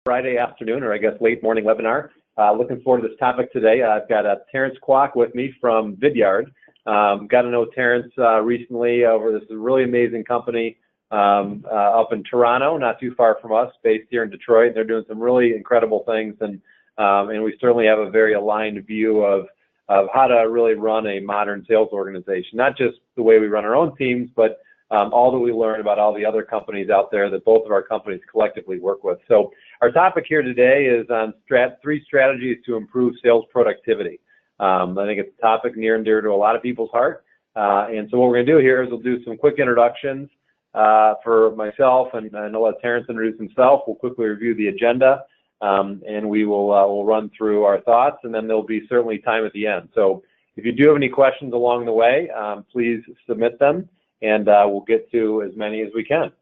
Friday afternoon, or I guess late morning webinar. Looking forward to this topic today. I've got Terrence Kwok with me from Vidyard. Got to know Terrence recently over this really amazing company up in Toronto, not too far from us, based here in Detroit. They're doing some really incredible things, and we certainly have a very aligned view of how to really run a modern sales organization, not just the way we run our own teams, but all that we learn about all the other companies out there that both of our companies collectively work with. So our topic here today is on three strategies to improve sales productivity. I think it's a topic near and dear to a lot of people's heart. And so what we're going to do here is we'll do some quick introductions for myself, and I'll let Terrence introduce himself. We'll quickly review the agenda, and we will we'll run through our thoughts, and then there'll be certainly time at the end. So if you do have any questions along the way, please submit them, and we'll get to as many as we can.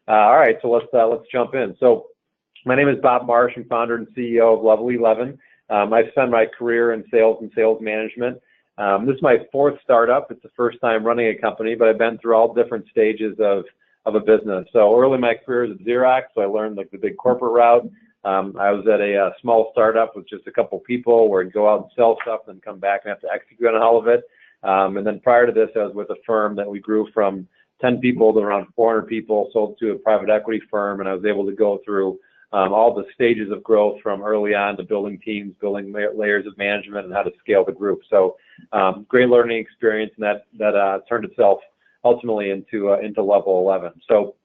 All right, so let's jump in. So my name is Bob Marsh. I'm founder and CEO of Level 11. I've spent my career in sales and sales management. This is my fourth startup. It's the first time running a company, but I've been through all different stages of a business. So early in my career was at Xerox, so I learned like the big corporate route. I was at a small startup with just a couple people where I'd go out and sell stuff and then come back and have to execute on all of it. And then prior to this, I was with a firm that we grew from 10 people to around 400 people, sold to a private equity firm, and I was able to go through all the stages of growth from early on to building teams, building layers of management, and how to scale the group. So great learning experience, and that turned itself ultimately into Level 11. So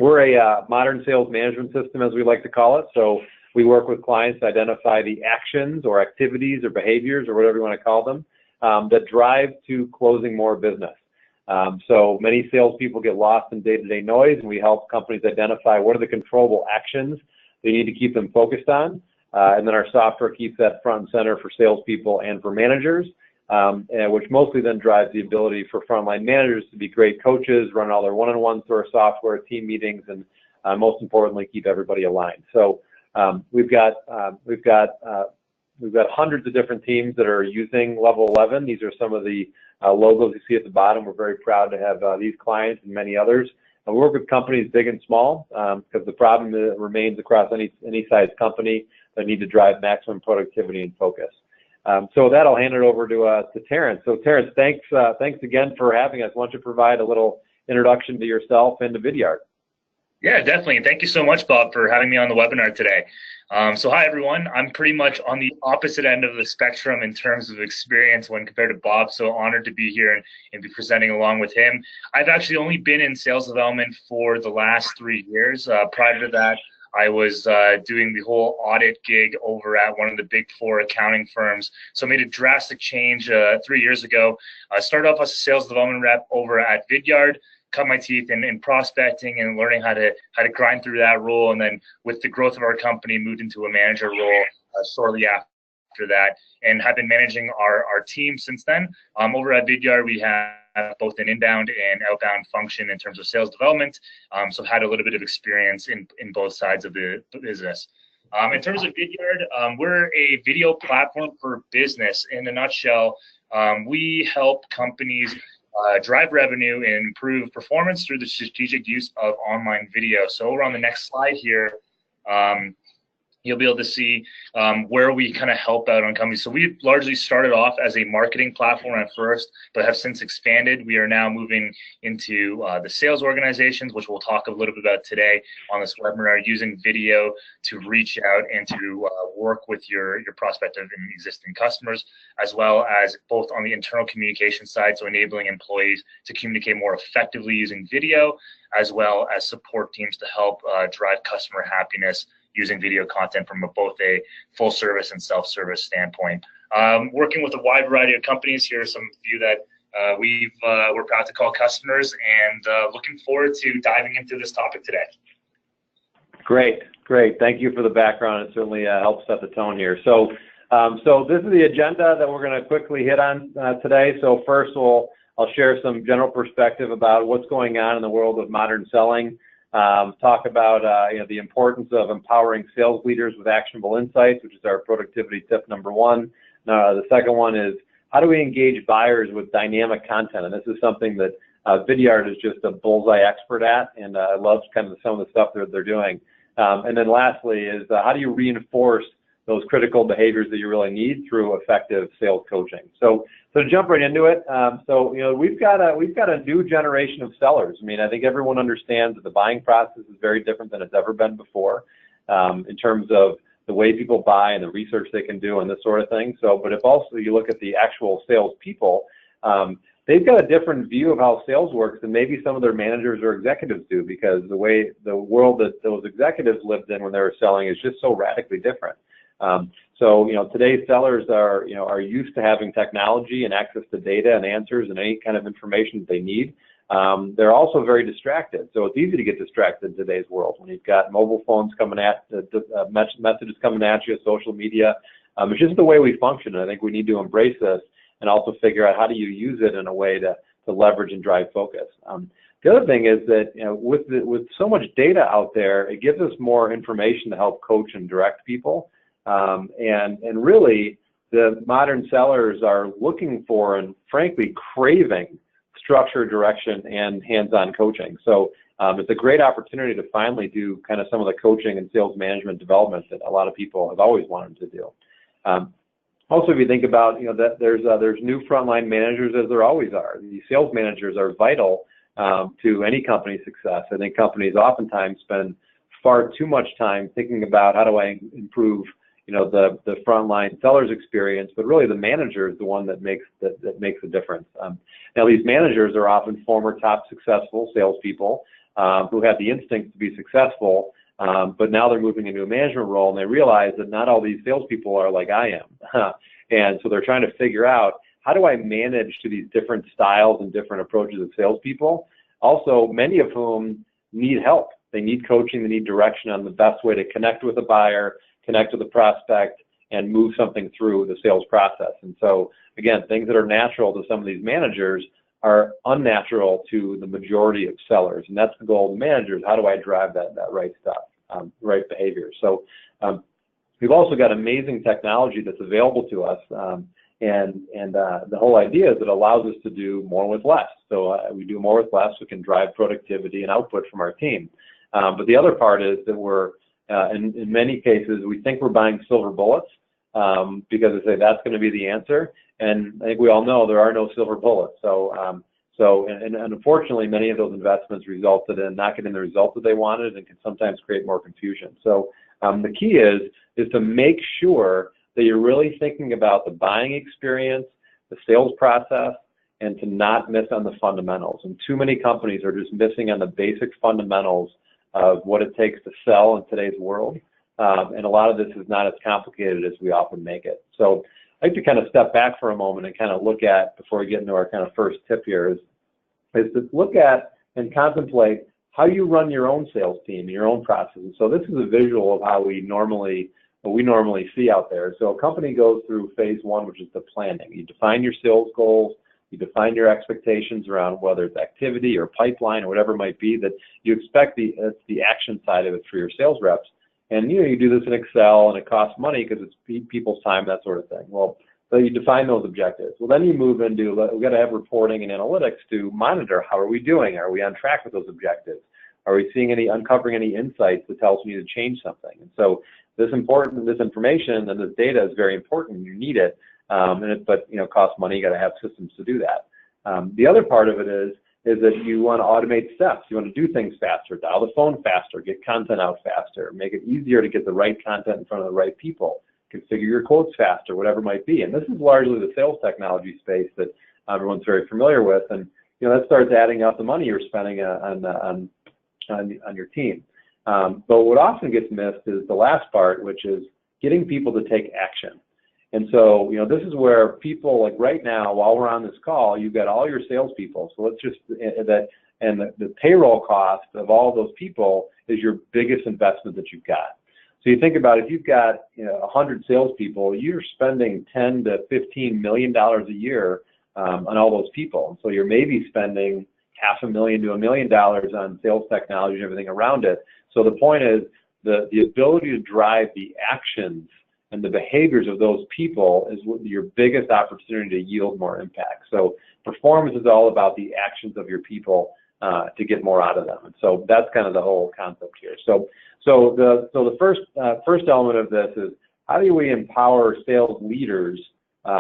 we're a modern sales management system, as we like to call it. So we work with clients to identify the actions or activities or behaviors or whatever you want to call them that drive to closing more business. So many salespeople get lost in day-to-day noise, and we help companies identify what are the controllable actions they need to keep them focused on. And then our software keeps that front and center for salespeople and for managers, which mostly then drives the ability for frontline managers to be great coaches, run all their one-on-ones through our software, team meetings, and most importantly, keep everybody aligned. So we've got hundreds of different teams that are using Level 11. These are some of the logos you see at the bottom. We're very proud to have these clients and many others. And we work with companies big and small because the problem remains across any size company that need to drive maximum productivity and focus. So with that, I'll hand it over to Terrence. So Terrence, thanks again for having us. Why don't you provide a little introduction to yourself and to Vidyard? Yeah, definitely. And thank you so much, Bob, for having me on the webinar today. So hi, everyone. I'm pretty much on the opposite end of the spectrum in terms of experience when compared to Bob. So honored to be here and be presenting along with him. I've actually only been in sales development for the last 3 years. Prior to that, I was doing the whole audit gig over at one of the big 4 accounting firms. So I made a drastic change 3 years ago. I started off as a sales development rep over at Vidyard, cut my teeth in prospecting and learning how to grind through that role. And then with the growth of our company, moved into a manager role shortly after that, and have been managing our team since then. Over at Vidyard, we have both an inbound and outbound function in terms of sales development. So I've had a little bit of experience in both sides of the business. In terms of Vidyard, we're a video platform for business. In a nutshell, we help companies drive revenue and improve performance through the strategic use of online video. So over on the next slide here, you'll be able to see where we kind of help out on companies. So we largely started off as a marketing platform at first, but have since expanded. We are now moving into the sales organizations, which we'll talk a little bit about today on this webinar, using video to reach out and to work with your prospective and existing customers, as well as both on the internal communication side, so enabling employees to communicate more effectively using video, as well as support teams to help drive customer happiness using video content from both a full service and self-service standpoint. Working with a wide variety of companies. Here are some few that we're proud to call customers, and looking forward to diving into this topic today. Great. Thank you for the background. It certainly helps set the tone here. So this is the agenda that we're going to quickly hit on today. So first, I'll share some general perspective about what's going on in the world of modern selling. Talk about the importance of empowering sales leaders with actionable insights, which is our productivity tip number 1. The second one is how do we engage buyers with dynamic content? And this is something that Vidyard is just a bullseye expert at, and I love kind of some of the stuff that they're doing. And then lastly is how do you reinforce those critical behaviors that you really need through effective sales coaching? So to jump right into it, we've got a new generation of sellers. I mean, I think everyone understands that the buying process is very different than it's ever been before, in terms of the way people buy and the research they can do and this sort of thing. So, but if also you look at the actual sales people, they've got a different view of how sales works than maybe some of their managers or executives do, because the world that those executives lived in when they were selling is just so radically different. So today's sellers are used to having technology and access to data and answers and any kind of information that they need. They're also very distracted, so it's easy to get distracted in today's world when you've got mobile phones coming at messages coming at you, social media. It's just the way we function, and I think we need to embrace this and also figure out how do you use it in a way to leverage and drive focus. The other thing is that with so much data out there, it gives us more information to help coach and direct people. And really, the modern sellers are looking for and frankly craving structure, direction, and hands-on coaching. So it's a great opportunity to finally do kind of some of the coaching and sales management development that a lot of people have always wanted to do. Also, if you think about that there's new frontline managers, as there always are. These sales managers are vital to any company's success. I think companies oftentimes spend far too much time thinking about how do I improve the frontline seller's experience, but really the manager is the one that makes a difference. Now these managers are often former top successful salespeople who have the instinct to be successful, but now they're moving into a management role and they realize that not all these salespeople are like I am. And so they're trying to figure out, how do I manage to these different styles and different approaches of salespeople? Also, many of whom need help. They need coaching, they need direction on the best way to connect with a buyer, connect with a prospect, and move something through the sales process. And so, again, things that are natural to some of these managers are unnatural to the majority of sellers. And that's the goal of the managers. How do I drive that right stuff, right behavior? So we've also got amazing technology that's available to us. And the whole idea is it allows us to do more with less. So we do more with less, we can drive productivity and output from our team. But the other part is that we're, in many cases, we think we're buying silver bullets because they say that's going to be the answer. And I think we all know there are no silver bullets. So unfortunately, many of those investments resulted in not getting the result that they wanted and can sometimes create more confusion. So the key is to make sure that you're really thinking about the buying experience, the sales process, and to not miss on the fundamentals. And too many companies are just missing on the basic fundamentals of what it takes to sell in today's world. And a lot of this is not as complicated as we often make it. So I'd like to kind of step back for a moment and kind of look at, before we get into our kind of first tip here, is to look at and contemplate how you run your own sales team, your own processes. So this is a visual of how what we normally see out there. So a company goes through phase one, which is the planning. You define your sales goals, you define your expectations around whether it's activity or pipeline or whatever it might be that you expect the action side of it for your sales reps. And you do this in Excel and it costs money because it's people's time, that sort of thing. Well, so you define those objectives. Well, then you move into, we've got to have reporting and analytics to monitor how are we doing? Are we on track with those objectives? Are we uncovering any insights that tell us we need to change something? And so this information and this data is very important. You need it, but costs money. You got to have systems to do that. The other part of it is that you want to automate steps. You want to do things faster, dial the phone faster, get content out faster, make it easier to get the right content in front of the right people, configure your quotes faster, whatever it might be. And this is largely the sales technology space that everyone's very familiar with. And that starts adding up the money you're spending on your team. But what often gets missed is the last part, which is getting people to take action. And so, this is where people, like right now, while we're on this call, you've got all your salespeople. So let's just, the payroll cost of all those people is your biggest investment that you've got. So you think about if you've got 100 salespeople, you're spending $10 to $15 million a year on all those people. So you're maybe spending $500,000 to $1 million on sales technology and everything around it. So the point is the ability to drive the actions and the behaviors of those people is your biggest opportunity to yield more impact. So performance is all about the actions of your people to get more out of them. And so that's kind of the whole concept here. So the first element of this is, how do we empower sales leaders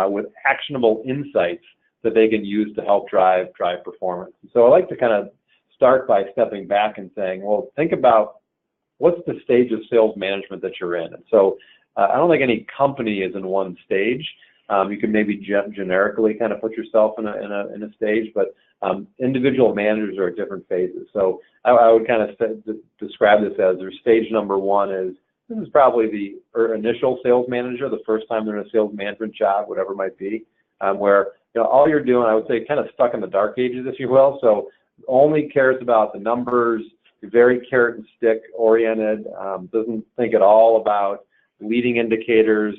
with actionable insights that they can use to help drive performance? And so I like to kind of start by stepping back and saying, well, think about what's the stage of sales management that you're in. And so I don't think any company is in one stage. You can maybe generically kind of put yourself in a stage, but individual managers are at different phases. So I would kind of describe this as, their stage number one is, this is probably the initial sales manager, the first time they're in a sales management job, whatever it might be, where all you're doing, I would say, kind of stuck in the dark ages, if you will. So only cares about the numbers, very carrot and stick oriented, doesn't think at all about leading indicators.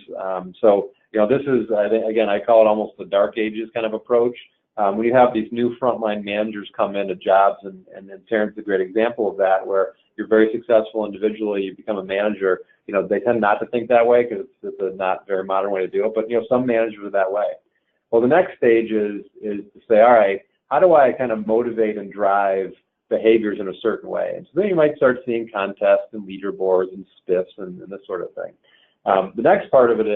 So this is, again, I call it almost the dark ages kind of approach. When you have these new frontline managers come into jobs, and Terrence is a great example of that, where you're very successful individually, you become a manager, they tend not to think that way because it's a not very modern way to do it, but some managers are that way. Well, the next stage is to say, all right, how do I kind of motivate and drive behaviors in a certain way? And so then you might start seeing contests and leaderboards and spiffs and this sort of thing. The next part of it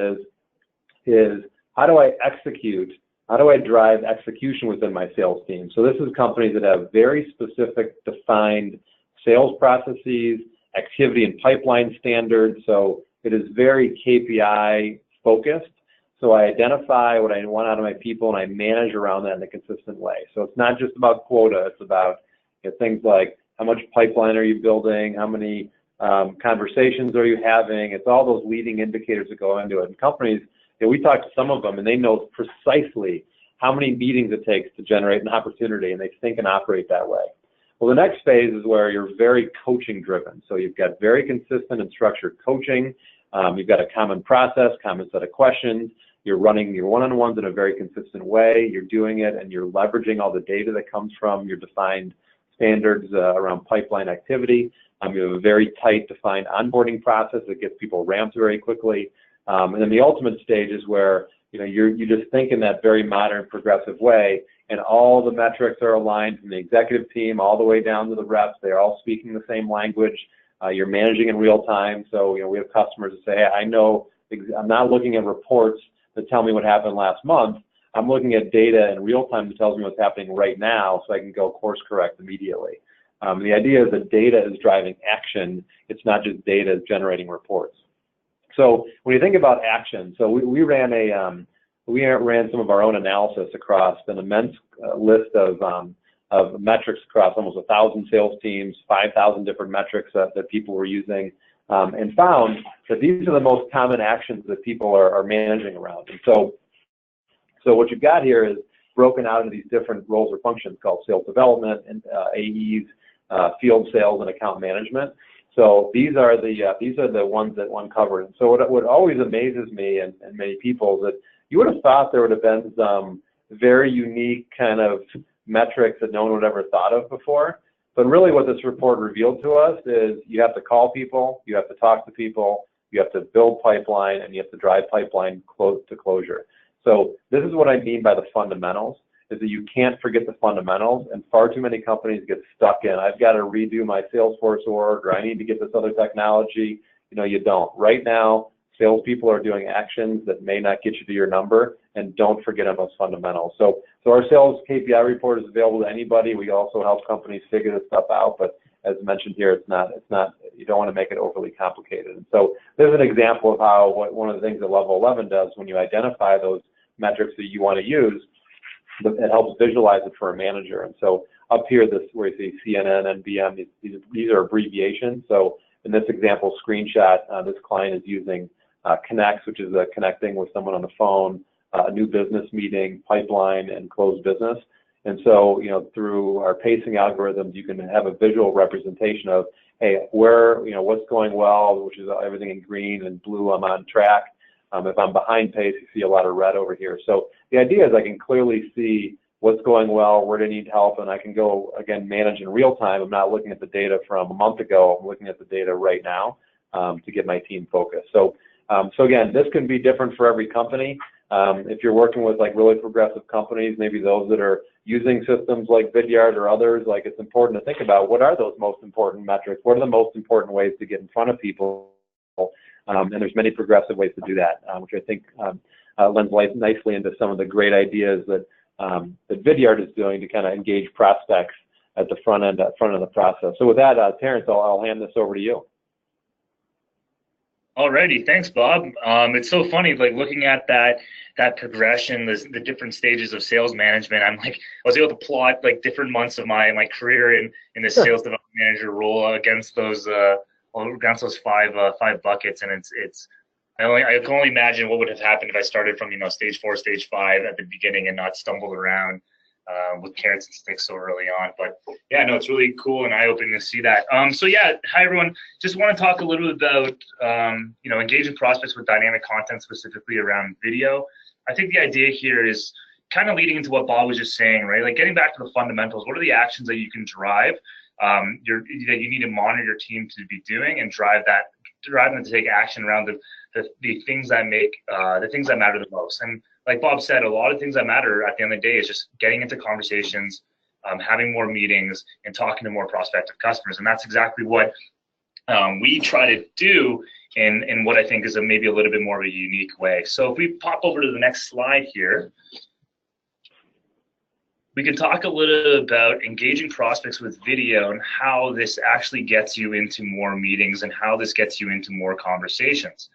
is how do I execute? How do I drive execution within my sales team? So this is companies that have very specific, defined sales processes, activity and pipeline standards. So it is very KPI focused. So I identify what I want out of my people, and I manage around that in a consistent way. So it's not just about quota. It's about things like, how much pipeline are you building? How many conversations are you having? It's all those leading indicators that go into it. And companies, we talk to some of them, and they know precisely how many meetings it takes to generate an opportunity, and they think and operate that way. Well, the next phase is where you're very coaching driven. So you've got very consistent and structured coaching. You've got a common process, common set of questions. You're running your one-on-ones in a very consistent way. You're doing it, and you're leveraging all the data that comes from your defined standards around pipeline activity. You have a very tight, defined onboarding process that gets people ramped very quickly. And then the ultimate stage is where you just think in that very modern, progressive way, and all the metrics are aligned from the executive team all the way down to the reps. They're all speaking the same language. You're managing in real time. So we have customers that say, hey, I know, I'm not looking at reports that tell me what happened last month. I'm looking at data in real time that tells me what's happening right now, so I can go course correct immediately. The idea is that data is driving action. It's not just data generating reports. So when you think about action, so we ran some of our own analysis across an immense list of metrics across almost 1,000 sales teams, 5,000 different metrics that people were using, and found that these are the most common actions that people are managing around. And so what you've got here is broken out into these different roles or functions called sales development and AEs, field sales, and account management. So these are the ones that one covered. And so what always amazes me and many people is that you would have thought there would have been some very unique kind of metrics that no one would ever thought of before. But really what this report revealed to us is you have to call people, you have to talk to people, you have to build pipeline, and you have to drive pipeline close to closure. So this is what I mean by the fundamentals, is that you can't forget the fundamentals, and far too many companies get stuck in, I've got to redo my Salesforce org, or I need to get this other technology. You don't. Right now, salespeople are doing actions that may not get you to your number, and don't forget on those fundamentals. So our sales KPI report is available to anybody. We also help companies figure this stuff out, but as mentioned here, it's not. You don't want to make it overly complicated. And so there's an example of how one of the things that Level 11 does when you identify those metrics that you want to use. It helps visualize it for a manager. And so up here, where you see CNN, NBM, these are abbreviations. So in this example screenshot, this client is using Connects, which is connecting with someone on the phone, a new business meeting, pipeline, and closed business. And so, through our pacing algorithms, you can have a visual representation of, hey, what's going well, which is everything in green, and blue, I'm on track. If I'm behind pace, you see a lot of red over here. So the idea is I can clearly see what's going well, where do I need help, and I can go, again, manage in real time. I'm not looking at the data from a month ago. I'm looking at the data right now to get my team focused. So again, this can be different for every company. If you're working with really progressive companies, maybe those that are using systems like Vidyard or others, like it's important to think about what are those most important metrics, what are the most important ways to get in front of people, and there's many progressive ways to do that, which I think lends nicely into some of the great ideas that that Vidyard is doing to kind of engage prospects at the front end of the process. So with that, Terrence, I'll hand this over to you. Alrighty, thanks, Bob. It's so funny, like looking at that progression, the different stages of sales management. I was able to plot like different months of my career in the sales development manager role against those five buckets, and I can only imagine what would have happened if I started from stage 4, stage 5 at the beginning and not stumbled around with carrots and sticks so early on. But yeah, no, it's really cool and eye-opening to see that. So yeah, hi everyone. Just want to talk a little bit about engaging prospects with dynamic content, specifically around video. I think the idea here is kind of leading into what Bob was just saying, right? Like getting back to the fundamentals. What are the actions that you can drive that you need to monitor your team to be doing and drive them to take action around the things that matter the most. And like Bob said, a lot of things that matter at the end of the day is just getting into conversations, having more meetings, and talking to more prospective customers. And that's exactly what we try to do in what I think is maybe a little bit more of a unique way. So if we pop over to the next slide here, we can talk a little about engaging prospects with video and how this actually gets you into more meetings and how this gets you into more conversations.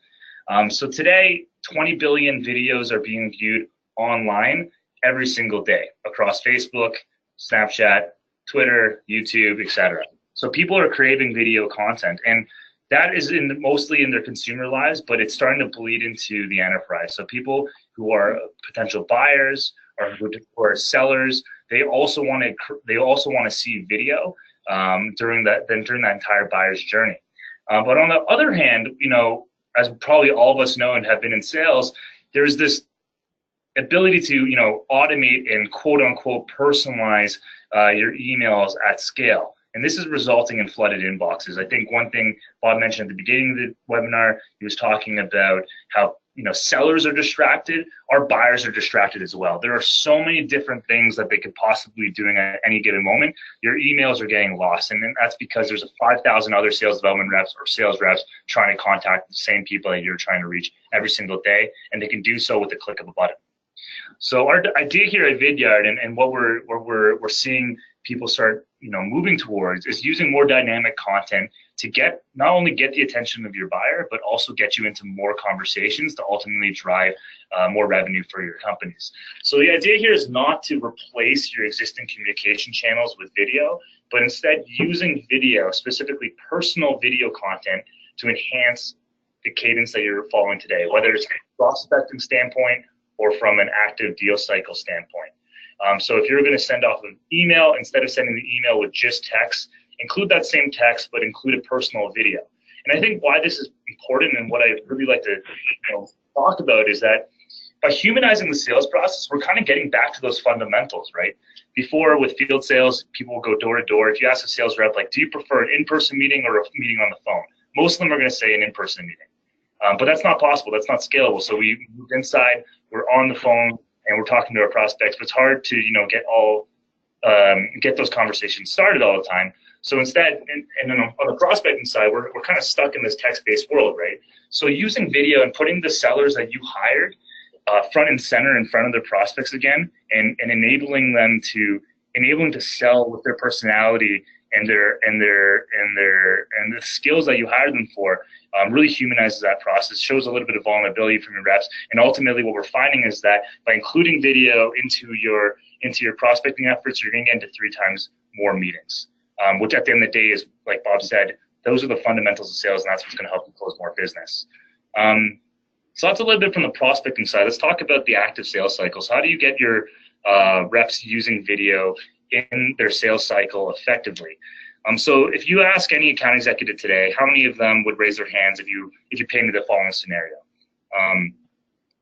So today, 20 billion videos are being viewed online every single day across Facebook, Snapchat, Twitter, YouTube, etc. So people are craving video content, and that is mostly in their consumer lives, but it's starting to bleed into the enterprise. So people who are potential buyers or who are sellers, they also want to see video during that entire buyer's journey. But on the other hand, as probably all of us know and have been in sales, there's this ability to automate and quote unquote personalize your emails at scale. And this is resulting in flooded inboxes. I think one thing Bob mentioned at the beginning of the webinar, he was talking about how sellers are distracted, our buyers are distracted as well. There are so many different things that they could possibly be doing at any given moment. Your emails are getting lost, and that's because there's 5,000 other sales development reps or sales reps trying to contact the same people that you're trying to reach every single day, and they can do so with the click of a button. So our idea here at Vidyard and what we're seeing people start moving towards is using more dynamic content to not only get the attention of your buyer, but also get you into more conversations to ultimately drive more revenue for your companies. So the idea here is not to replace your existing communication channels with video, but instead using video, specifically personal video content, to enhance the cadence that you're following today, whether it's from a prospecting standpoint or from an active deal cycle standpoint. So if you're going to send off an email, instead of sending the email with just text, include that same text, but include a personal video. And I think why this is important and what I really like to talk about is that by humanizing the sales process, we're kind of getting back to those fundamentals, right? Before with field sales, people will go door to door. If you ask a sales rep, like, do you prefer an in-person meeting or a meeting on the phone? Most of them are going to say an in-person meeting. But that's not possible. That's not scalable. So we moved inside, we're on the phone, and we're talking to our prospects, but it's hard to get those conversations started all the time. So instead, and then on the prospecting side, we're kind of stuck in this text-based world, right? So using video and putting the sellers that you hired front and center in front of their prospects again, and enabling them to sell with their personality and the skills that you hired them for, really humanizes that process, shows a little bit of vulnerability from your reps, and ultimately what we're finding is that by including video into your prospecting efforts, you're going to get into 3 times more meetings, which at the end of the day is, like Bob said, those are the fundamentals of sales, and that's what's going to help you close more business. So that's a little bit from the prospecting side. Let's talk about the active sales cycles. How do you get your reps using video in their sales cycle effectively? So if you ask any account executive today, how many of them would raise their hands if you painted the following scenario?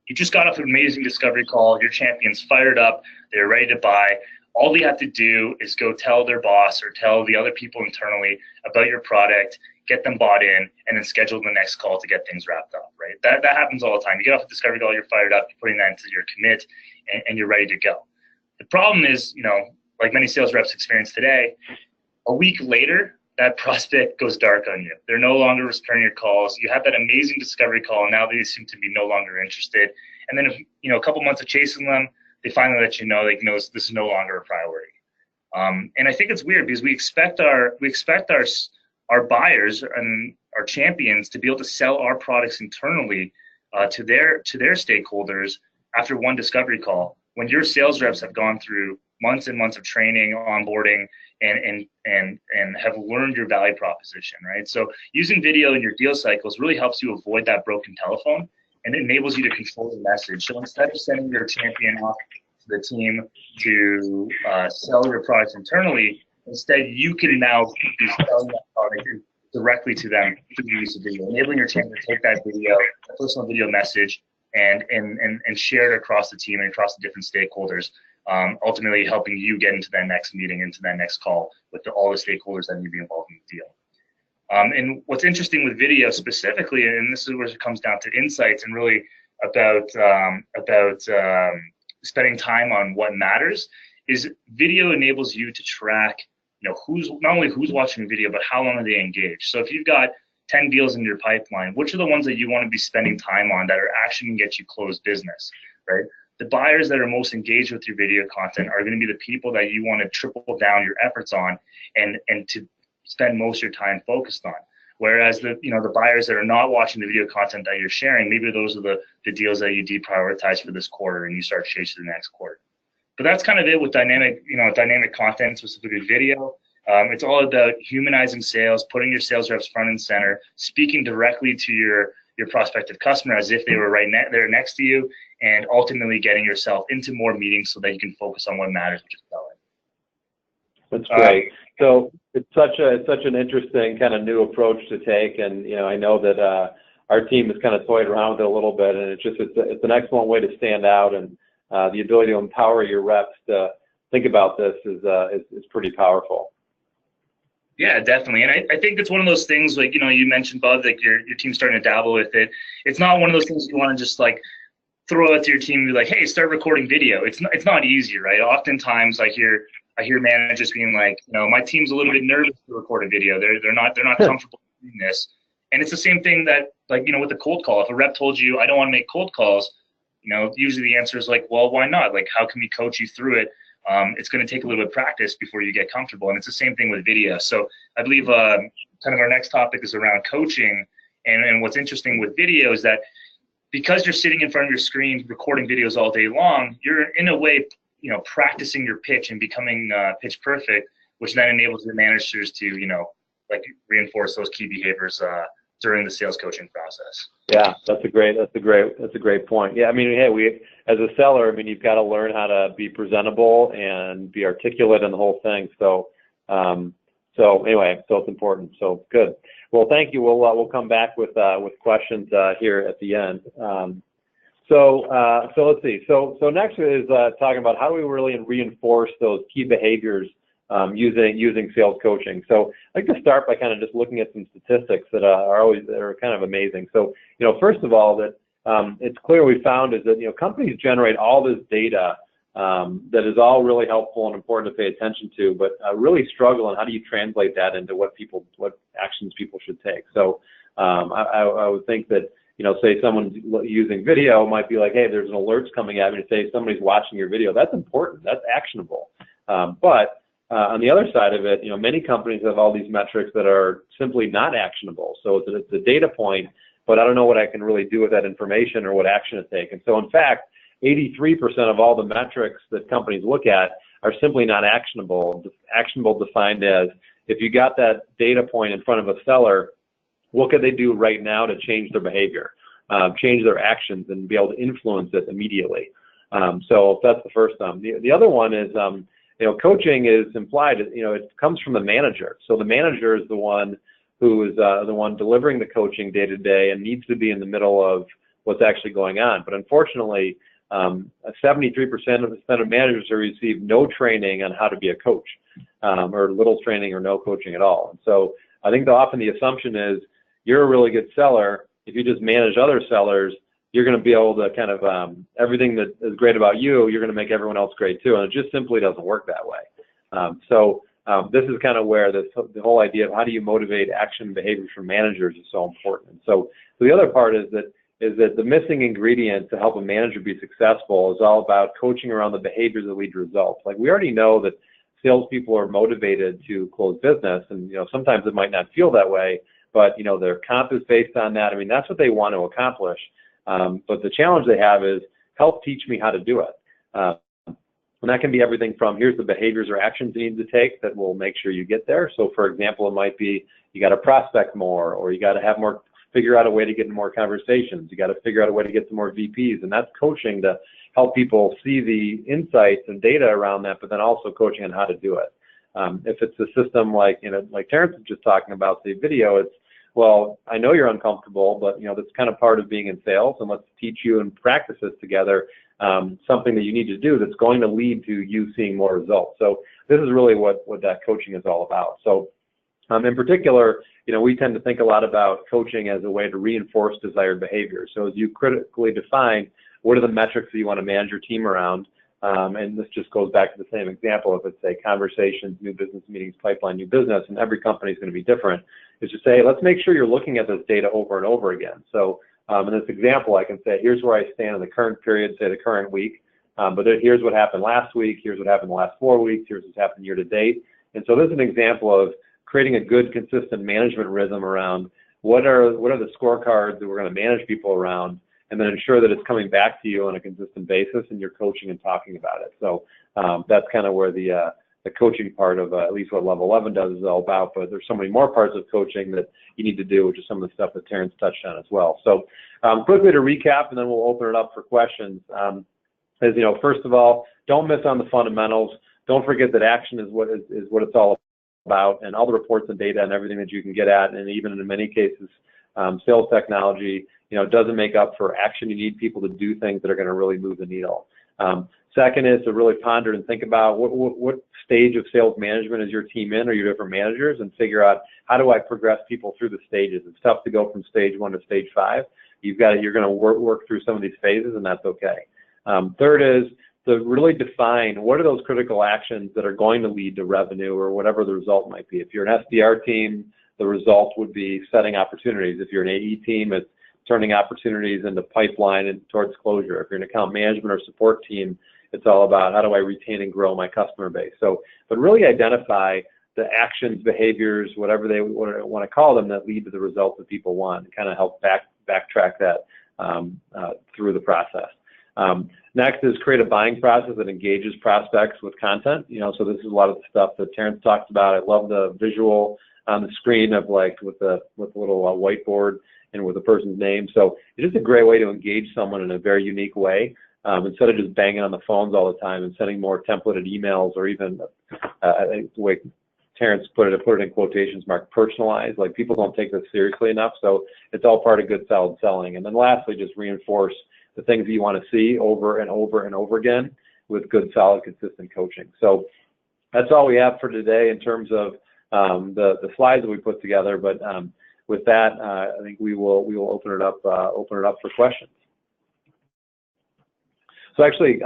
You just got off an amazing discovery call, your champion's fired up, they're ready to buy. All they have to do is go tell their boss or tell the other people internally about your product, get them bought in, and then schedule the next call to get things wrapped up, right? That happens all the time. You get off a discovery call, you're fired up, you're putting that into your commit, and you're ready to go. The problem is, like many sales reps experience today, a week later, that prospect goes dark on you. They're no longer returning your calls. You have that amazing discovery call, and now they seem to be no longer interested. And then, if, a couple months of chasing them, they finally let you know, this is no longer a priority. And I think it's weird because we expect our buyers and our champions to be able to sell our products internally to their stakeholders after one discovery call, when your sales reps have gone through months and months of training, onboarding, and have learned your value proposition, right? So using video in your deal cycles really helps you avoid that broken telephone, and it enables you to control the message. So instead of sending your champion off to the team to sell your products internally, instead you can now be selling that product directly to them through the use of video, enabling your champion to take that video, a personal video message, and share it across the team and across the different stakeholders, ultimately helping you get into that next meeting, into that next call with all the stakeholders that need to be involved in the deal. And what's interesting with video specifically, and this is where it comes down to insights and really about spending time on what matters, is video enables you to track, who's not only who's watching the video, but how long are they engaged. So if you've got 10 deals in your pipeline, which are the ones that you want to be spending time on that are actually going to get you closed business, right? The buyers that are most engaged with your video content are going to be the people that you want to triple down your efforts on and to spend most of your time focused on. Whereas the buyers that are not watching the video content that you're sharing, maybe those are the deals that you deprioritize for this quarter and you start chasing the next quarter. But that's kind of it with dynamic content, specifically video. It's all about humanizing sales, putting your sales reps front and center, speaking directly to your prospective customer as if they were there next to you, and ultimately getting yourself into more meetings so that you can focus on what matters, which is selling. That's great. So it's such an interesting kind of new approach to take, and I know that our team has kind of toyed around with it a little bit, and it's an excellent way to stand out, and the ability to empower your reps to think about this is pretty powerful. Yeah, definitely. And I think it's one of those things, like, you mentioned, Bud, like your team's starting to dabble with it. It's not one of those things you want to just like throw out to your team and be like, hey, start recording video. It's not easy, right? Oftentimes I hear managers being like, my team's a little bit nervous to record a video. They're not comfortable doing this. And it's the same thing that, like, with a cold call. If a rep told you, I don't want to make cold calls, usually the answer is like, well, why not? Like, how can we coach you through it? It's going to take a little bit of practice before you get comfortable. And it's the same thing with video. So I believe kind of our next topic is around coaching. And what's interesting with video is that because you're sitting in front of your screen recording videos all day long, you're in a way, practicing your pitch and becoming pitch perfect, which then enables the managers to, like, reinforce those key behaviors during the sales coaching process. Yeah, that's a great point. Yeah, I mean, hey, as a seller, you've got to learn how to be presentable and be articulate in the whole thing. So anyway, so it's important. So good. Well, thank you. We'll come back with questions here at the end. So let's see. So next is talking about how do we really reinforce those key behaviors using sales coaching. So I'd like to start by kind of just looking at some statistics that are kind of amazing. So first of all, that it's clear we found is that companies generate all this data that is all really helpful and important to pay attention to, but really struggle on how do you translate that into what actions people should take. So I would think that say someone's using video might be like, hey, there's an alerts coming at me to say somebody's watching your video. That's important. That's actionable. But on the other side of it, many companies have all these metrics that are simply not actionable. So it's a data point, but I don't know what I can really do with that information or what action to take. And so, in fact, 83% of all the metrics that companies look at are simply not actionable. Actionable defined as, if you got that data point in front of a seller, what could they do right now to change their behavior, change their actions, and be able to influence it immediately? So that's the first thing. The other one is, coaching is implied, it comes from the manager. So the manager is the one who is the one delivering the coaching day to day and needs to be in the middle of what's actually going on. But unfortunately, 73% of managers have received no training on how to be a coach, or little training or no coaching at all. And so I think that often the assumption is you're a really good seller if you just manage other sellers, you're going to be able to kind of, everything that is great about you, you're going to make everyone else great too. And it just simply doesn't work that way. This is kind of where the whole idea of how do you motivate action and behaviors from managers is so important. So the other part is that the missing ingredient to help a manager be successful is all about coaching around the behaviors that lead to results. Like, we already know that salespeople are motivated to close business, and sometimes it might not feel that way, but their comp is based on that. I mean, that's what they want to accomplish. But the challenge they have is, help teach me how to do it. And that can be everything from, here's the behaviors or actions you need to take that will make sure you get there. So for example, it might be you got to prospect more, or you got to have more, figure out a way to get in more conversations. You got to figure out a way to get to more VPs, and that's coaching to help people see the insights and data around that, but then also coaching on how to do it. If it's a system like Terrence was just talking about, the video, it's, well, I know you're uncomfortable, but that's kind of part of being in sales, and let's teach you and practice this together, something that you need to do that's going to lead to you seeing more results. So this is really what that coaching is all about. So in particular, we tend to think a lot about coaching as a way to reinforce desired behavior. So as you critically define, what are the metrics that you want to manage your team around? And this just goes back to the same example. If it's, say, conversations, new business meetings, pipeline, new business, and every company is going to be different, is to say, let's make sure you're looking at this data over and over again. So in this example, I can say, here's where I stand in the current period, say the current week, but here's what happened last week, here's what happened the last 4 weeks, here's what's happened year to date. And so this is an example of creating a good, consistent management rhythm around what are the scorecards that we're going to manage people around, and then ensure that it's coming back to you on a consistent basis, and you're coaching and talking about it. So that's kind of where the coaching part of at least what Level 11 does is all about, but there's so many more parts of coaching that you need to do, which is some of the stuff that Terrence touched on as well. So quickly to recap, and then we'll open it up for questions. First of all, don't miss on the fundamentals. Don't forget that action is what it's all about, and all the reports and data and everything that you can get at, and even in many cases, sales technology, doesn't make up for action. You need people to do things that are going to really move the needle. Second is to really ponder and think about what stage of sales management is your team in, or your different managers, and figure out, how do I progress people through the stages? It's tough to go from stage 1 to stage 5. You're going to work through some of these phases, and that's okay. Third is to really define what are those critical actions that are going to lead to revenue, or whatever the result might be. If you're an SDR team, the result would be setting opportunities. If you're an AE team, it's turning opportunities into pipeline and towards closure. If you're an account management or support team, it's all about, how do I retain and grow my customer base? So, but really identify the actions, behaviors, whatever they want to call them, that lead to the results that people want, and kind of help backtrack that through the process. Next is create a buying process that engages prospects with content. So this is a lot of the stuff that Terrence talked about. I love the visual on the screen of with the little whiteboard and with a person's name. So it is a great way to engage someone in a very unique way, instead of just banging on the phones all the time and sending more templated emails, or even the way Terrence put it in quotations mark, personalized. Like, people don't take this seriously enough. So it's all part of good solid selling. And then lastly, just reinforce the things that you want to see over and over and over again with good, solid, consistent coaching. So that's all we have for today in terms of the slides that we put together. But with that, I think we will open it up for questions. So actually,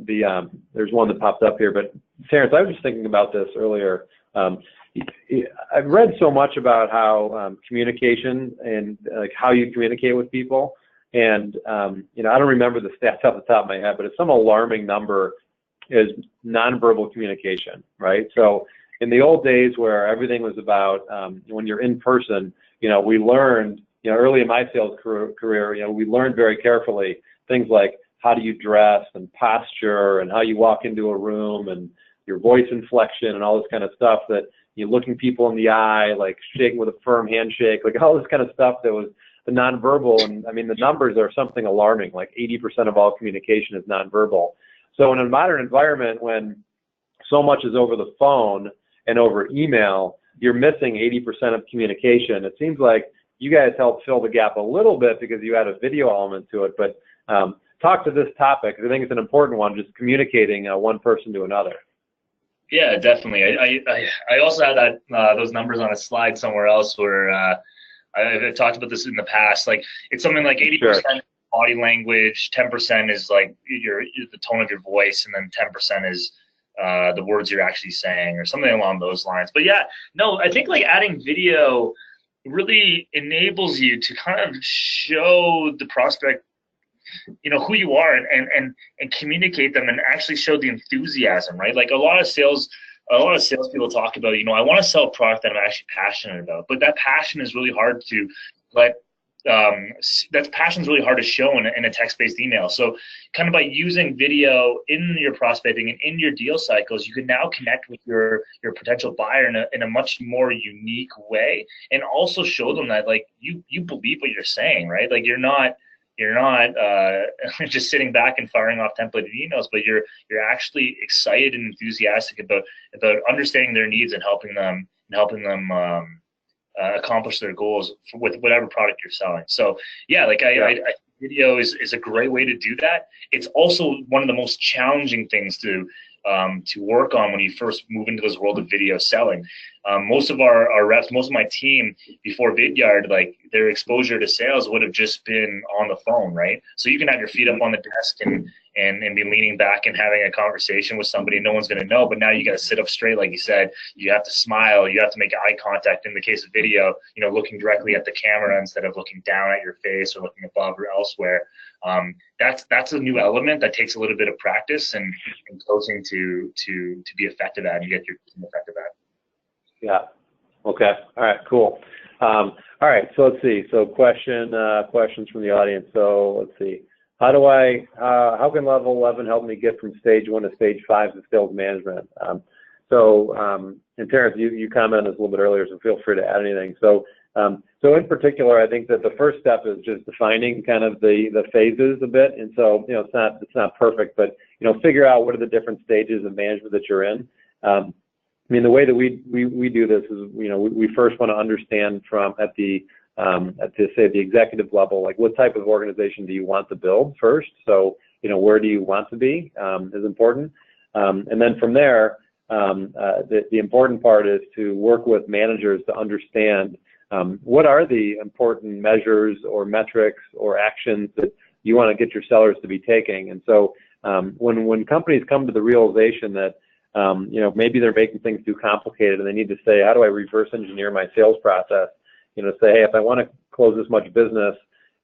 there's one that popped up here. But Terrence, I was just thinking about this earlier. I've read so much about how communication and how you communicate with people. And I don't remember the stats off the top of my head, but it's some alarming number is nonverbal communication, right? So in the old days where everything was about when you're in person, we learned, early in my sales career, we learned very carefully things like how do you dress and posture and how you walk into a room and your voice inflection and all this kind of stuff, that you're looking people in the eye, like shaking with a firm handshake, like all this kind of stuff that was the nonverbal. And I mean, the numbers are something alarming, like 80% of all communication is nonverbal. So in a modern environment, when so much is over the phone and over email, you're missing 80% of communication. It seems like you guys helped fill the gap a little bit because you had a video element to it, but talk to this topic. I think it's an important one, just communicating one person to another. Yeah, definitely. I also had that those numbers on a slide somewhere else where I've talked about this in the past. Like, it's something like 80%. Sure. body language, 10% is like the tone of your voice, and then 10% is the words you're actually saying, or something along those lines. But yeah, no, I think like adding video really enables you to kind of show the prospect, you know, who you are, and communicate them, and actually show the enthusiasm, right? Like a lot of salespeople talk about, you know, I want to sell a product that I'm actually passionate about, but that passion is really hard to let that passion is really hard to show in a text-based email. So kind of by using video in your prospecting and in your deal cycles, you can now connect with your potential buyer in a much more unique way, and also show them that like you believe what you're saying, right? Like you're not just sitting back and firing off templated emails, but you're actually excited and enthusiastic about understanding their needs and helping them accomplish their goals with whatever product you're selling. So yeah, like I video is a great way to do that. It's also one of the most challenging things to work on when you first move into this world of video selling. Most of our reps, most of my team before Vidyard, like their exposure to sales would have just been on the phone, right? So you can have your feet up on the desk and be leaning back and having a conversation with somebody. No one's going to know, but now you got to sit up straight, like you said. You have to smile. You have to make eye contact. In the case of video, you know, looking directly at the camera instead of looking down at your face or looking above or elsewhere. That's a new element that takes a little bit of practice and coaching to be effective at and get your team effective at. Yeah. Okay. All right. Cool. All right. So let's see. So questions from the audience. So let's see. How can Level 11 help me get from stage 1 to stage 5 of sales management? And Terrence, you commented on this a little bit earlier, so feel free to add anything. So in particular, I think that the first step is just defining kind of the phases a bit. And so, you know, it's not perfect, but, you know, figure out what are the different stages of management that you're in. I mean, the way that we do this is, you know, we first want to understand at the executive level, like what type of organization do you want to build first? So, you know, where do you want to be is important. And then from there, the important part is to work with managers to understand what are the important measures or metrics or actions that you want to get your sellers to be taking. And so when companies come to the realization that you know, maybe they're making things too complicated and they need to say, how do I reverse engineer my sales process? You know, say, hey, if I want to close this much business,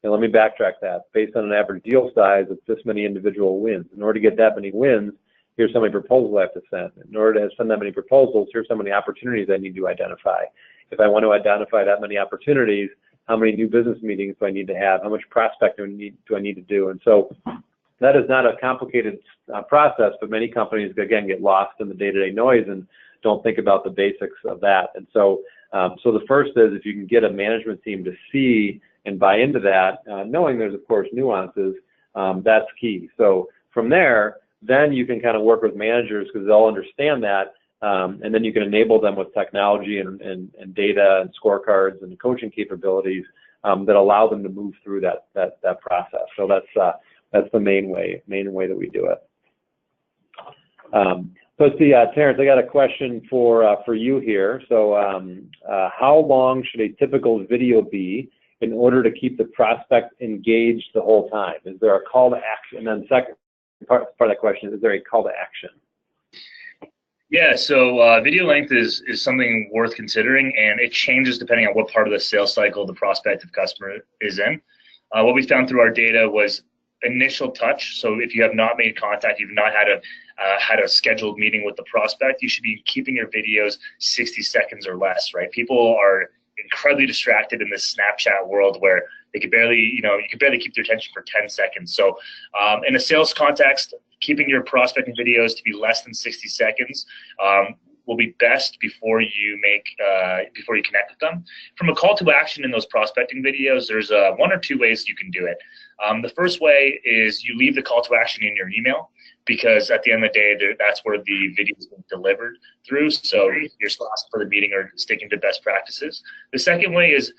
you know, let me backtrack that. Based on an average deal size, it's this many individual wins. In order to get that many wins, here's how many proposals I have to send. In order to send that many proposals, here's how many opportunities I need to identify. If I want to identify that many opportunities, how many new business meetings do I need to have? How much prospecting do I need to do? And so that is not a complicated process, but many companies, again, get lost in the day-to-day noise and don't think about the basics of that. And so the first is if you can get a management team to see and buy into that, knowing there's, of course, nuances, that's key. So from there, then you can kind of work with managers because they'll understand that, and then you can enable them with technology and data and scorecards and coaching capabilities that allow them to move through that process. So that's the main way that we do it. So let's see, Terrence, I got a question for you here. So how long should a typical video be in order to keep the prospect engaged the whole time? Is there a call to action? And then second part of that question is there a call to action? Yeah, so video length is something worth considering, and it changes depending on what part of the sales cycle the prospective customer is in. What we found through our data was initial touch. So if you have not made contact, you've not had a scheduled meeting with the prospect, you should be keeping your videos 60 seconds or less, right? People are incredibly distracted in this Snapchat world where they could barely, you could barely keep their attention for 10 seconds. So in a sales context, keeping your prospecting videos to be less than 60 seconds will be best before you connect with them. From a call to action in those prospecting videos, there's one or two ways you can do it. The first way is you leave the call to action in your email, because at the end of the day, that's where the video is being delivered through. So you're still asking for the meeting or sticking to best practices. The second way is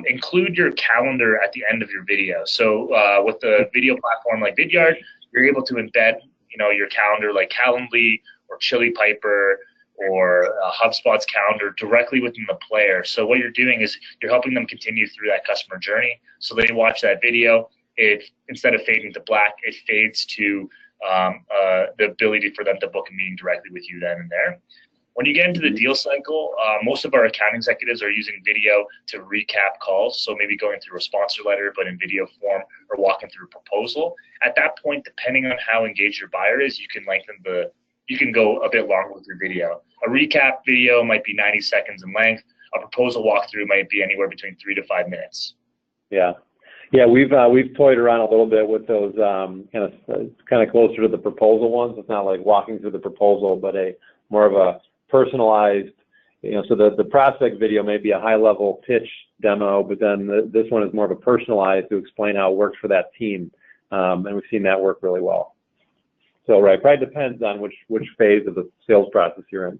include your calendar at the end of your video. So with the video platform like Vidyard, you're able to embed, your calendar like Calendly or Chili Piper or HubSpot's calendar directly within the player. So what you're doing is you're helping them continue through that customer journey. So they watch that video, it, instead of fading to black, it fades to the ability for them to book a meeting directly with you then and there. When you get into the deal cycle, most of our account executives are using video to recap calls. So maybe going through a sponsor letter, but in video form, or walking through a proposal. At that point, depending on how engaged your buyer is, you can go a bit longer with your video. A recap video might be 90 seconds in length. A proposal walkthrough might be anywhere between 3 to 5 minutes. Yeah. Yeah, we've toyed around a little bit with those kind of closer to the proposal ones. It's not like walking through the proposal, but a more of a personalized, so the prospect video may be a high-level pitch demo, but then this one is more of a personalized to explain how it works for that team, and we've seen that work really well. So, right, probably depends on which phase of the sales process you're in.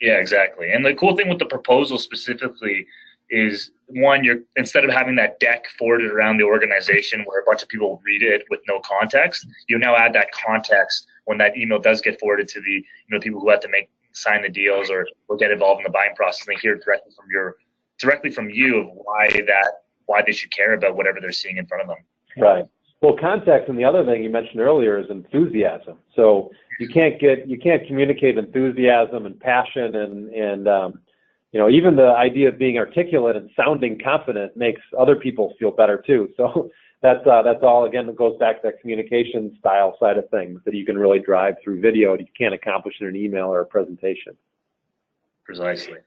Yeah, exactly. And the cool thing with the proposal specifically is, one, instead of having that deck forwarded around the organization where a bunch of people read it with no context, you now add that context when that email does get forwarded to the people who have to sign the deals or get involved in the buying process, and they hear directly from you of why they should care about whatever they're seeing in front of them. Right. Well, context, and the other thing you mentioned earlier is enthusiasm. So you can't communicate enthusiasm and passion and even the idea of being articulate and sounding confident makes other people feel better too. So that's all, again, it goes back to that communication style side of things that you can really drive through video that you can't accomplish in an email or a presentation. Precisely.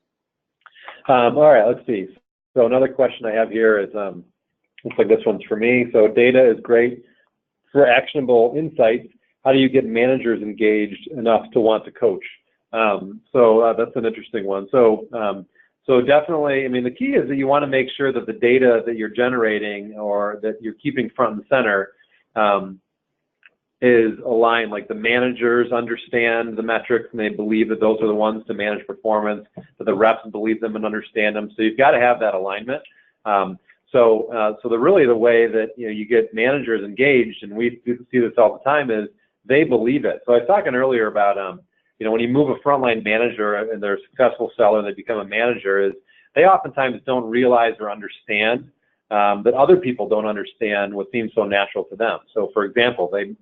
All right, let's see. So another question I have here is, looks like this one's for me. So data is great for actionable insights. How do you get managers engaged enough to want to coach? So that's an interesting one. So definitely, I mean, the key is that you want to make sure that the data that you're generating or that you're keeping front and center is aligned. Like the managers understand the metrics and they believe that those are the ones to manage performance, that the reps believe them and understand them. So you've got to have that alignment. So the way that you get managers engaged, and we see this all the time, is they believe it. So I was talking earlier about when you move a frontline manager and they're a successful seller and they become a manager, is they oftentimes don't realize or understand that other people don't understand what seems so natural to them. So for example, they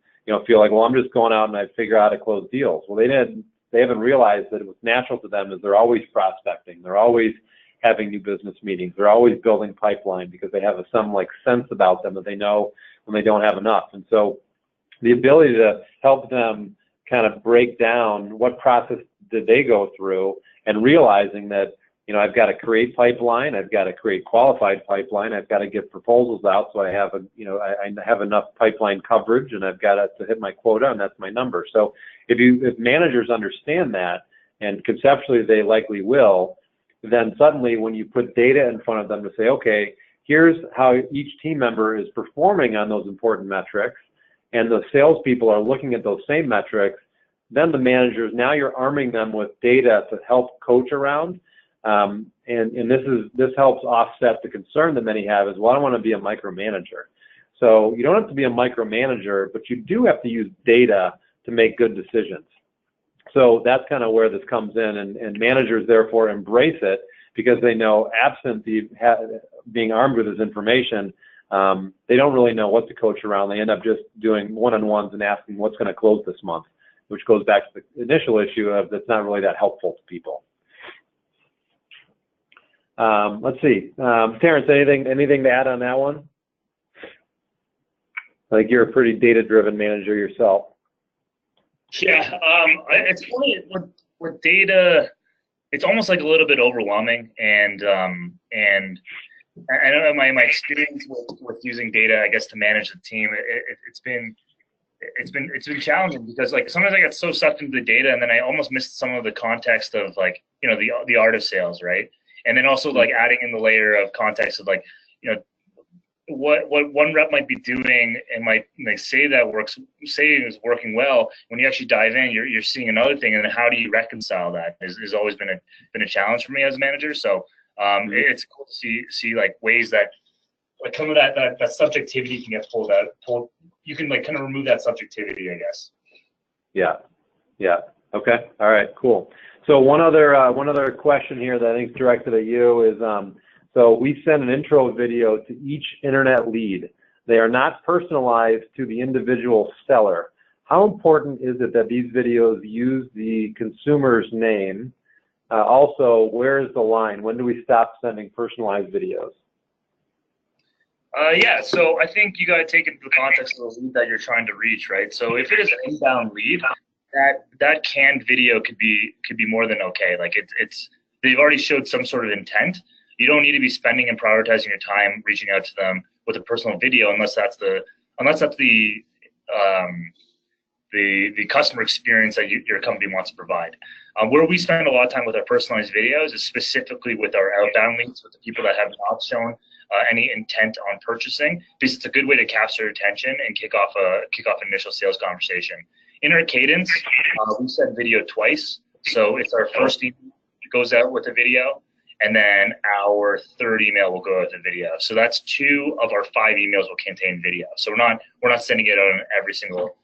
feel like, well, I'm just going out and I figure out how to close deals. Well, they haven't realized that what's natural to them is they're always prospecting, they're always having new business meetings, they're always building pipeline because they have some sense about them that they know when they don't have enough. And so the ability to help them kind of break down what process did they go through, and realizing that I've got to create pipeline, I've got to create qualified pipeline, I've got to get proposals out so I have I have enough pipeline coverage, and I've got to hit my quota, and that's my number. So if managers understand that, and conceptually they likely will, then suddenly when you put data in front of them to say, okay, here's how each team member is performing on those important metrics, and the salespeople are looking at those same metrics, then the managers, now you're arming them with data to help coach around. And this helps offset the concern that many have is, well, I don't want to be a micromanager. So you don't have to be a micromanager, but you do have to use data to make good decisions. So that's kind of where this comes in, and managers therefore embrace it because they know, absent being armed with this information, they don't really know what to coach around. They end up just doing one-on-ones and asking what's going to close this month, which goes back to the initial issue of that's not really that helpful to people. Let's see, Terrence, anything to add on that one? I think you're a pretty data-driven manager yourself. Yeah, it's funny with data. It's almost like a little bit overwhelming, and I don't know, my experience with using data, I guess, to manage the team. It's been challenging because sometimes I get so sucked into the data, and then I almost missed some of the context of the art of sales, right? And then also adding in the layer of context of what one rep might be doing and they say is working well. When you actually dive in, you're seeing another thing, and how do you reconcile that? Has always been a challenge for me as a manager. So it's cool to see ways that some of that subjectivity can get pulled. You can kind of remove that subjectivity, I guess. Yeah. Okay. All right. Cool. So one other question here that I think is directed at you is, so we send an intro video to each internet lead They are not personalized to the individual seller. How important is it that these videos use the consumer's name? Also, where is the line? When do we stop sending personalized videos? Yeah, so I think you got to take into the context of the lead that you're trying to reach, right? So if it is an inbound lead, that canned video could be more than okay. Like it's they've already showed some sort of intent. You don't need to be spending and prioritizing your time reaching out to them with a personal video unless that's the customer experience that your company wants to provide. Where we spend a lot of time with our personalized videos is specifically with our outbound leads, with the people that have not shown any intent on purchasing, because it's a good way to capture attention and kick off an initial sales conversation. In our cadence, we send video twice. So it's our first email that goes out with a video, and then our third email will go out with a video. So that's 2 of our 5 emails will contain video. So we're not sending it out on every single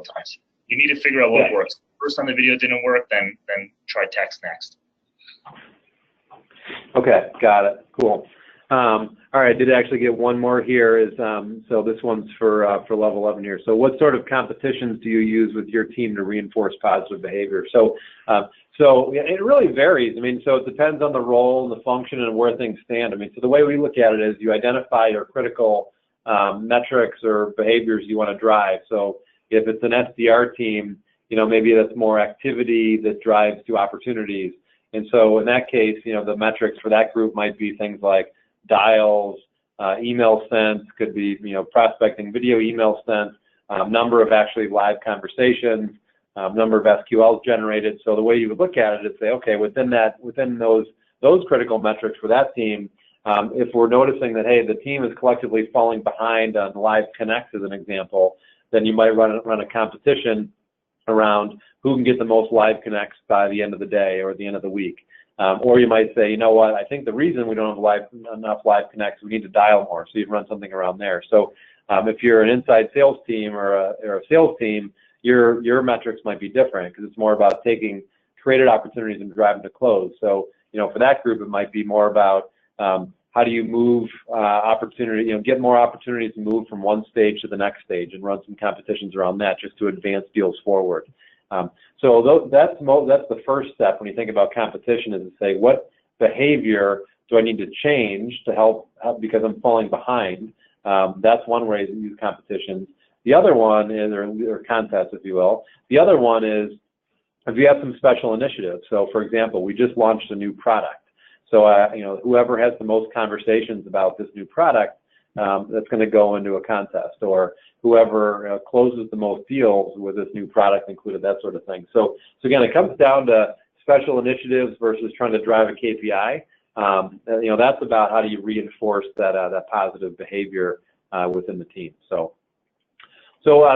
time. You need to figure out what works. First time the video didn't work, then try text next. Okay, got it. Cool. All right, I did actually get one more here. So this one's for level 11 here. So what sort of competitions do you use with your team to reinforce positive behavior? So it really varies. I mean, so it depends on the role and the function and where things stand. I mean, so the way we look at it is you identify your critical metrics or behaviors you want to drive. So if it's an SDR team, maybe that's more activity that drives to opportunities. And so in that case, the metrics for that group might be things like dials, email sent, could be, prospecting video email sent, number of actually live conversations, number of SQLs generated. So the way you would look at it is say, okay, within those critical metrics for that team, if we're noticing that, hey, the team is collectively falling behind on live connects as an example, then you might run a competition around who can get the most live connects by the end of the day or the end of the week. Or you might say, you know what, I think the reason we don't have enough live connects, we need to dial more. So you'd run something around there. So if you're an inside sales team or a sales team, your metrics might be different because it's more about taking created opportunities and driving to close. So, for that group, it might be more about how do you move opportunity, get more opportunities to move from one stage to the next stage and run some competitions around that just to advance deals forward. So that's the first step when you think about competition, is to say, what behavior do I need to change to help because I'm falling behind? That's one way to use competitions. The other one is, or contests, if you will. The other one is if you have some special initiatives. So, for example, we just launched a new product. So, whoever has the most conversations about this new product, that's going to go into a contest, or whoever closes the most deals with this new product included, that sort of thing. So again, it comes down to special initiatives versus trying to drive a KPI. That's about how do you reinforce that positive behavior within the team. So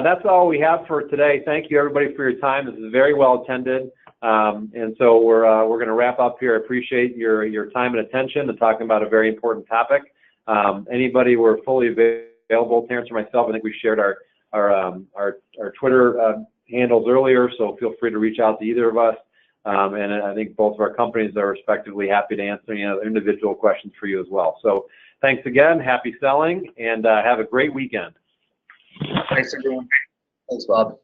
that's all we have for today. Thank you, everybody, for your time. This is very well attended. And so we're going to wrap up here. I appreciate your time and attention and talking about a very important topic. Anybody, we're fully available, Terrence or myself. I think we shared our Twitter handles earlier, so feel free to reach out to either of us. And I think both of our companies are respectively happy to answer any other individual questions for you as well. So thanks again, happy selling, and have a great weekend. Thanks, everyone. Thanks, Bob.